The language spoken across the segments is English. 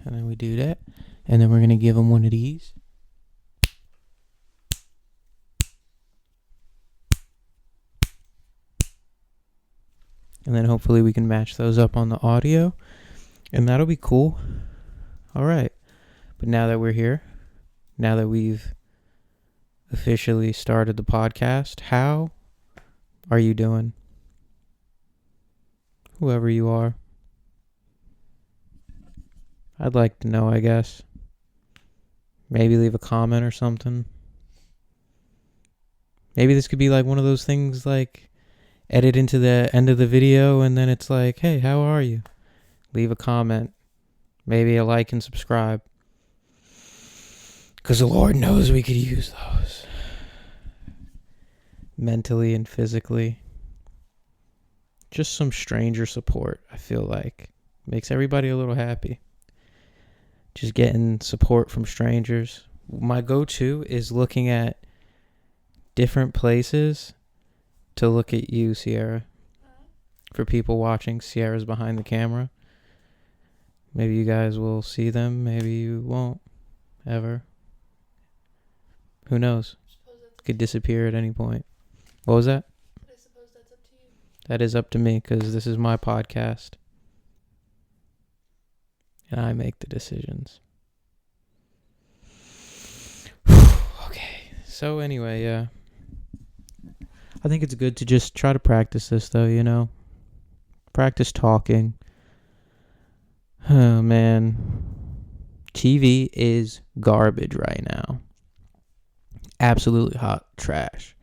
And then we do that. And then we're going to give them one of these. And then hopefully we can match those up on the audio. And that'll be cool. All right. But now that we're here, now that we've officially started the podcast, how are you doing? Whoever you are. I'd like to know, I guess. Maybe leave a comment or something. Maybe this could be like one of those things like edit into the end of the video and then it's like, hey, how are you? Leave a comment. Maybe a like and subscribe. Because the Lord knows we could use those. Mentally and physically. Just some stranger support, I feel like. Makes everybody a little happy. Just getting support from strangers. My go-to is looking at different places to look at you, Sierra. For people watching, Sierra's behind the camera. Maybe you guys will see them. Maybe you won't. Ever. Who knows? Could disappear at any point. What was that? I suppose that's up to you. That is up to me because this is my podcast. And I make the decisions. Okay. So anyway, yeah. I think it's good to just try to practice this though, you know. Practice talking. Oh man. TV is garbage right now. Absolutely hot trash.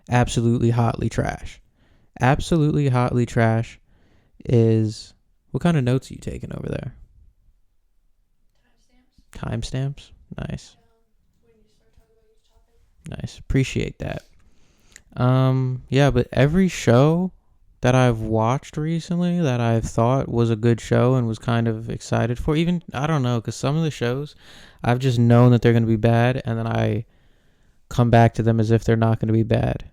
Absolutely hotly trash. Absolutely hotly trash is... What kind of notes are you taking over there? Timestamps? Nice. When you start talking about each topic. Nice. Appreciate that. Yeah, but every show that I've watched recently that I've thought was a good show and was kind of excited for, even, I don't know, because some of the shows, I've just known that they're going to be bad, and then I come back to them as if they're not going to be bad.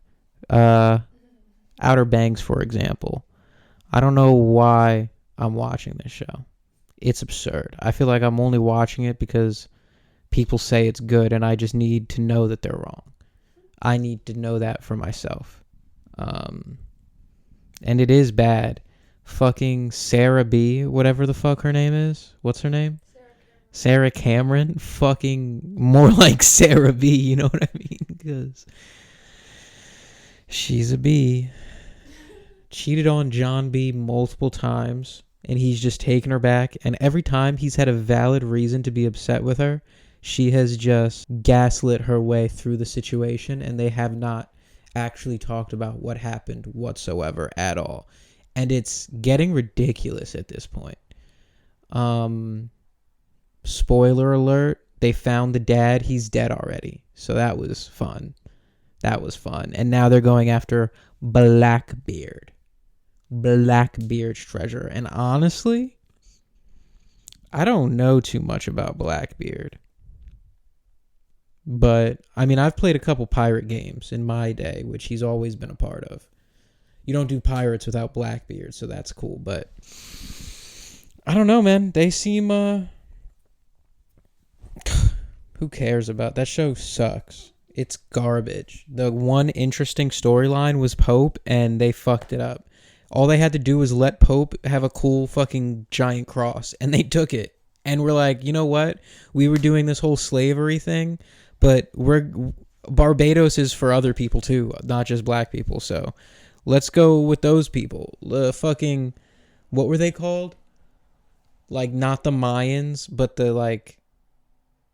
Outer Banks, for example. I don't know why I'm watching this show. It's absurd. I feel like I'm only watching it because people say it's good, and I just need to know that they're wrong. I need to know that for myself. And it is bad. Fucking Sarah B, whatever the fuck her name is. What's her name? Sarah Cameron. Fucking more like Sarah B, you know what I mean? Because she's a B. Cheated on John B multiple times, and he's just taken her back. And every time he's had a valid reason to be upset with her, she has just gaslit her way through the situation, and they have not actually talked about what happened whatsoever at all. And it's getting ridiculous at this point. Spoiler alert, they found the dad. He's dead already. So that was fun. That was fun. And now they're going after Blackbeard. Blackbeard's treasure. And honestly, I don't know too much about Blackbeard. But, I mean, I've played a couple pirate games in my day, which he's always been a part of. You don't do pirates without Blackbeard, so that's cool. But, I don't know, man. They seem, who cares about that show? Sucks. It's garbage. The one interesting storyline was Pope, and they fucked it up. All they had to do was let Pope have a cool fucking giant cross, and they took it. And we're like, you know what? We were doing this whole slavery thing, but Barbados is for other people too, not just black people. So let's go with those people. Fucking, what were they called? Like, not the Mayans, but the, like,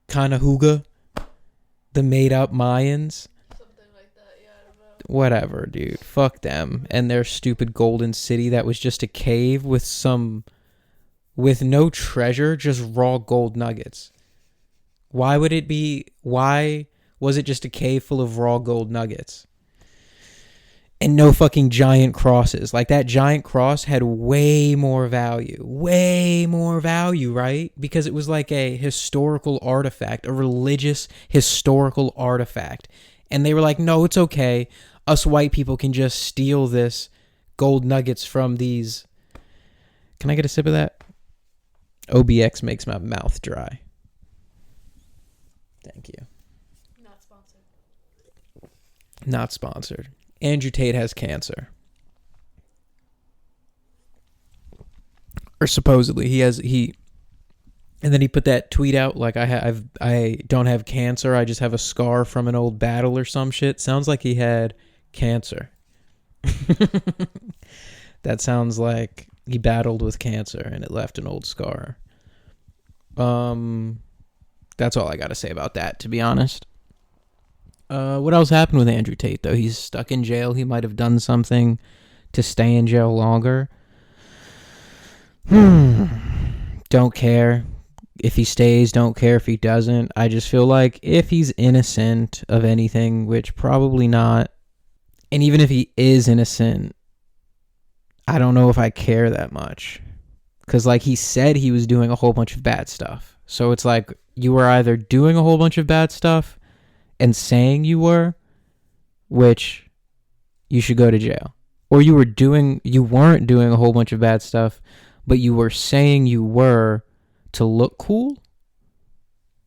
kind of Hooga. The made-up Mayans. Something like that, yeah, I don't know. Whatever, dude. Fuck them. And their stupid golden city that was just a cave with no treasure, just raw gold nuggets. Why was it just a cave full of raw gold nuggets? And no fucking giant crosses. Like, that giant cross had way more value, right? Because it was like a historical artifact, a religious historical artifact. And they were like, no, it's okay. Us white people can just steal this gold nuggets from these. Can I get a sip of that? OBX makes my mouth dry. Thank you. Not sponsored. Not sponsored. Andrew Tate has cancer. Or supposedly and then he put that tweet out like I don't have cancer, I just have a scar from an old battle or some shit. Sounds like he had cancer. That sounds like he battled with cancer and it left an old scar. That's all I got to say about that, to be honest. What else happened with Andrew Tate, though? He's stuck in jail. He might have done something to stay in jail longer. Don't care if he stays, don't care if he doesn't. I just feel like if he's innocent of anything, which probably not, and even if he is innocent, I don't know if I care that much. Because, like, he said he was doing a whole bunch of bad stuff. So it's like you were either doing a whole bunch of bad stuff and saying you were, which you should go to jail. Or you weren't doing a whole bunch of bad stuff, but you were saying you were to look cool,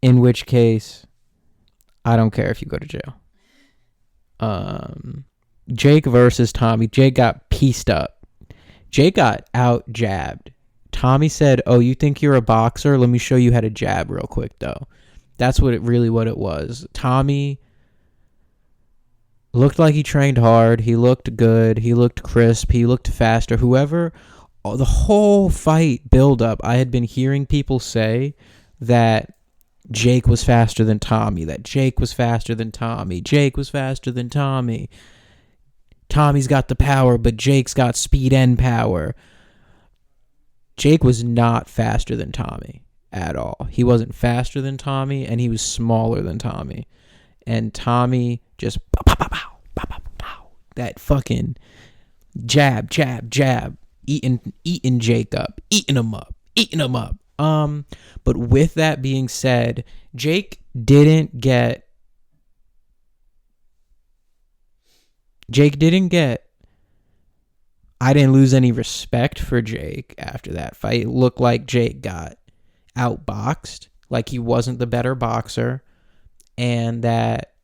in which case I don't care if you go to jail. Jake versus Tommy. Jake got pieced up. Jake got out jabbed. Tommy said, "Oh, you think you're a boxer? Let me show you how to jab real quick," though. That's what it was. Tommy looked like he trained hard. He looked good. He looked crisp. He looked faster. The whole fight build up, I had been hearing people say that Jake was faster than Tommy. Tommy's got the power, but Jake's got speed and power. Jake was not faster than Tommy at all. He wasn't faster than Tommy, and he was smaller than Tommy. And Tommy just pow, pow, pow, pow, pow, pow, that fucking jab, eating Jake up, eating him up. But with that being said, Jake didn't get. I didn't lose any respect for Jake after that fight. It looked like Jake got outboxed, like he wasn't the better boxer, and that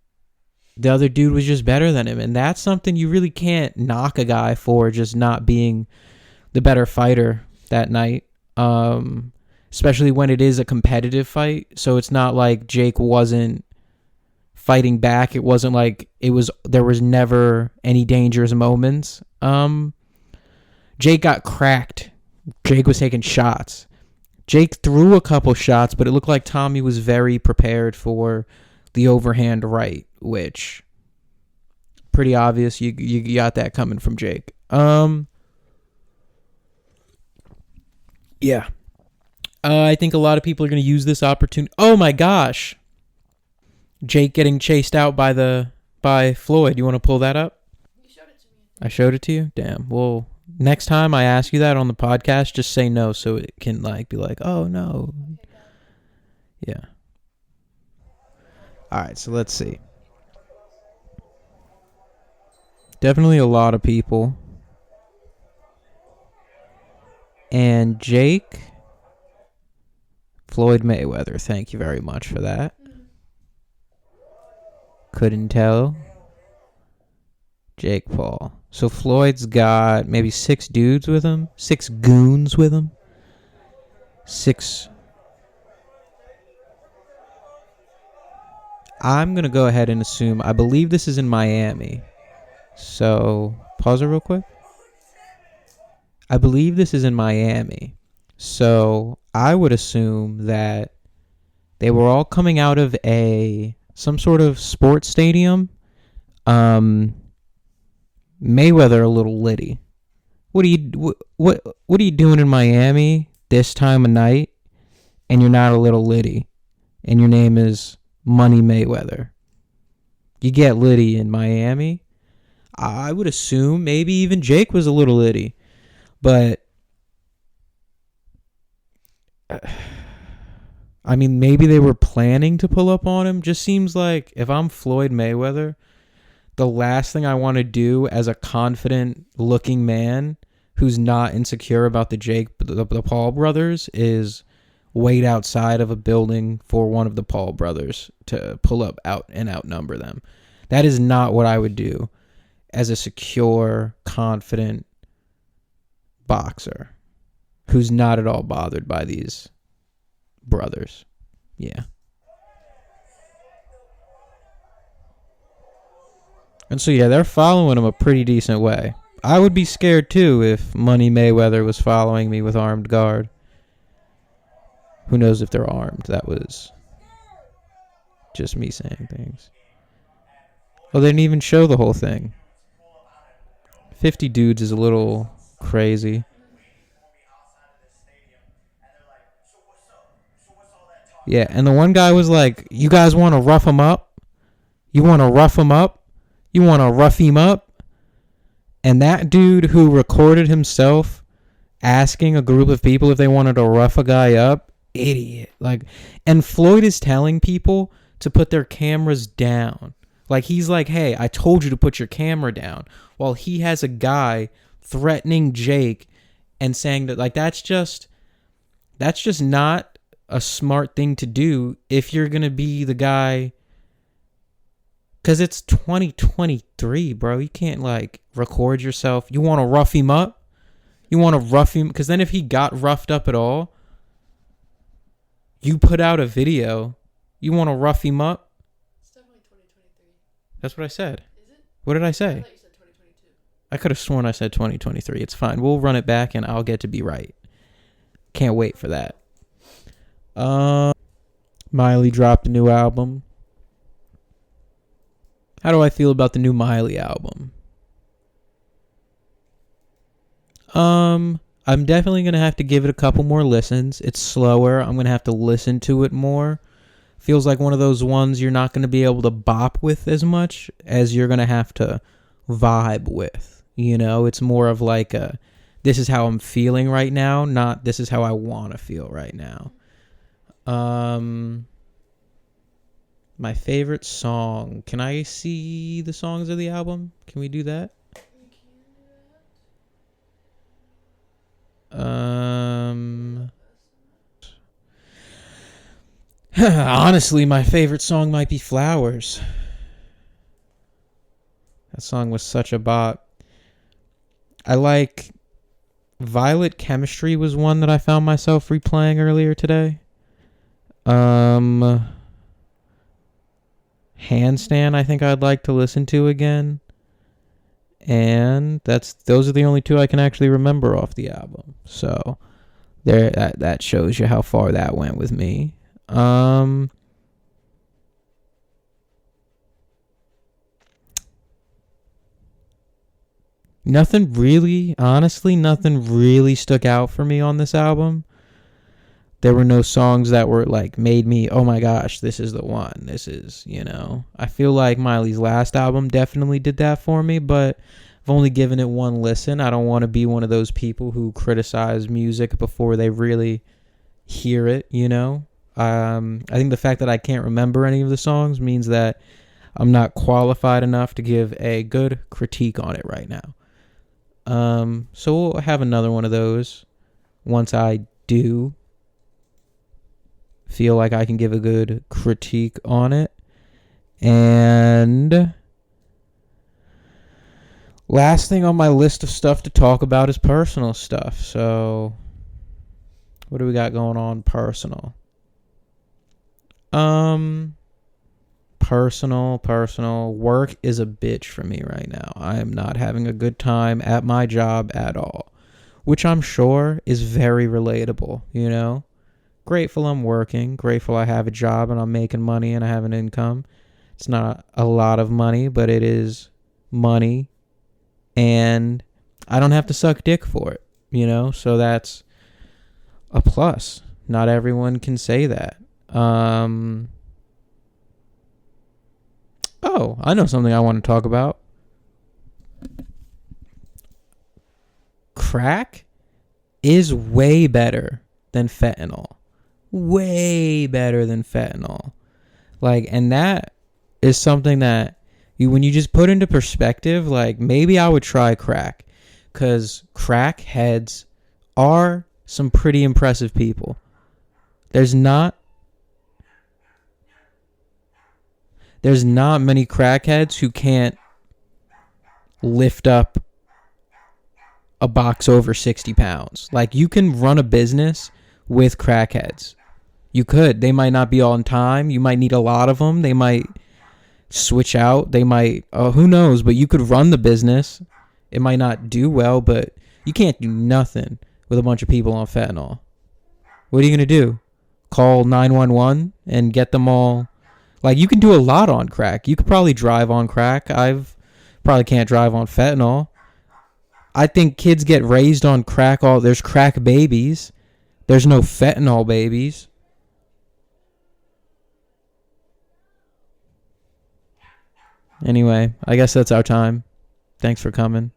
the other dude was just better than him. And that's something you really can't knock a guy for, just not being the better fighter that night. Especially when it is a competitive fight. So it's not like Jake wasn't fighting back. It wasn't like there was never any dangerous moments. Jake got cracked. Jake was taking shots. Jake threw a couple shots, but it looked like Tommy was very prepared for the overhand right, which pretty obvious. You got that coming from Jake. Yeah. I think a lot of people are going to use this opportunity. Oh my gosh. Jake getting chased out by Floyd. You want to pull that up? You showed it to me. I showed it to you? Damn. Well, next time I ask you that on the podcast, just say no so it can be like, oh no. Yeah. All right, so let's see. Definitely a lot of people. And Jake Floyd Mayweather. Thank you very much for that. Couldn't tell. Jake Paul. So Floyd's got maybe 6 dudes with him. 6 goons with him. 6. I'm going to go ahead and assume. I believe this is in Miami. So, pause it real quick. I believe this is in Miami. So, I would assume that they were all coming out of some sort of sports stadium. Mayweather a little litty. What are you doing in Miami this time of night and you're not a little litty and your name is Money Mayweather? You get litty in Miami? I would assume maybe even Jake was a little litty. But I mean, maybe they were planning to pull up on him. Just seems like if I'm Floyd Mayweather, the last thing I want to do as a confident looking man who's not insecure about the Paul brothers is wait outside of a building for one of the Paul brothers to pull up out and outnumber them. That is not what I would do as a secure, confident boxer who's not at all bothered by these brothers. Yeah. And so, yeah, they're following him a pretty decent way. I would be scared, too, if Money Mayweather was following me with armed guard. Who knows if they're armed? That was just me saying things. Oh, they didn't even show the whole thing. 50 dudes is a little crazy. Yeah, and the one guy was like, you guys want to rough him up? You want to rough him up? You want to rough him up? And that dude who recorded himself asking a group of people if they wanted to rough a guy up, idiot. Like, and Floyd is telling people to put their cameras down. Like, he's like, hey, I told you to put your camera down. While he has a guy threatening Jake and saying that, like, that's just not a smart thing to do if you're going to be the guy. Because it's 2023, bro. You can't, like, record yourself. You want to rough him up? You want to rough him? Because then if he got roughed up at all, you put out a video. You want to rough him up? It's definitely 2023. That's what I said. Is it? What did I I say? thought you said 2022. I could have sworn I said 2023. It's fine. We'll run it back and I'll get to be right. Can't wait for that. Miley dropped a new album. How do I feel about the new Miley album? I'm definitely going to have to give it a couple more listens. It's slower. I'm going to have to listen to it more. Feels like one of those ones you're not going to be able to bop with as much as you're going to have to vibe with. You know, it's more of like a, this is how I'm feeling right now, not this is how I want to feel right now. My favorite song. Can I see the songs of the album? Can we do that? You can do that. Honestly, my favorite song might be Flowers. That song was such a bop. I like Violet Chemistry was one that I found myself replaying earlier today. Handstand, I think I'd like to listen to again. And those are the only two I can actually remember off the album. So there, that shows you how far that went with me. Nothing really stuck out for me on this album. There were no songs that were like made me, oh my gosh, this is the one. This is, you know. I feel like Miley's last album definitely did that for me, but I've only given it one listen. I don't want to be one of those people who criticize music before they really hear it, you know. I think the fact that I can't remember any of the songs means that I'm not qualified enough to give a good critique on it right now. So we'll have another one of those once I do feel like I can give a good critique on it. And last thing on my list of stuff to talk about is personal stuff. So what do we got going on personal? Personal work is a bitch for me right now. I am not having a good time at my job at all, which I'm sure is very relatable, you know. Grateful I'm working, grateful I have a job and I'm making money and I have an income. It's not a lot of money, but it is money and I don't have to suck dick for it, you know, so that's a plus. Not everyone can say that. Oh, I know something I want to talk about. Crack is way better than fentanyl. Way better than fentanyl. Like, and that is something that when you just put into perspective, like maybe I would try crack, because crack heads are some pretty impressive people. There's not many crackheads who can't lift up a box over 60 pounds. Like, you can run a business with crackheads. You could. They might not be on time. You might need a lot of them. They might switch out. They might, who knows, but you could run the business. It might not do well, but you can't do nothing with a bunch of people on fentanyl. What are you going to do? Call 911 and get them all? Like, you can do a lot on crack. You could probably drive on crack. Probably can't drive on fentanyl. I think kids get raised on crack. There's crack babies. There's no fentanyl babies. Anyway, I guess that's our time. Thanks for coming.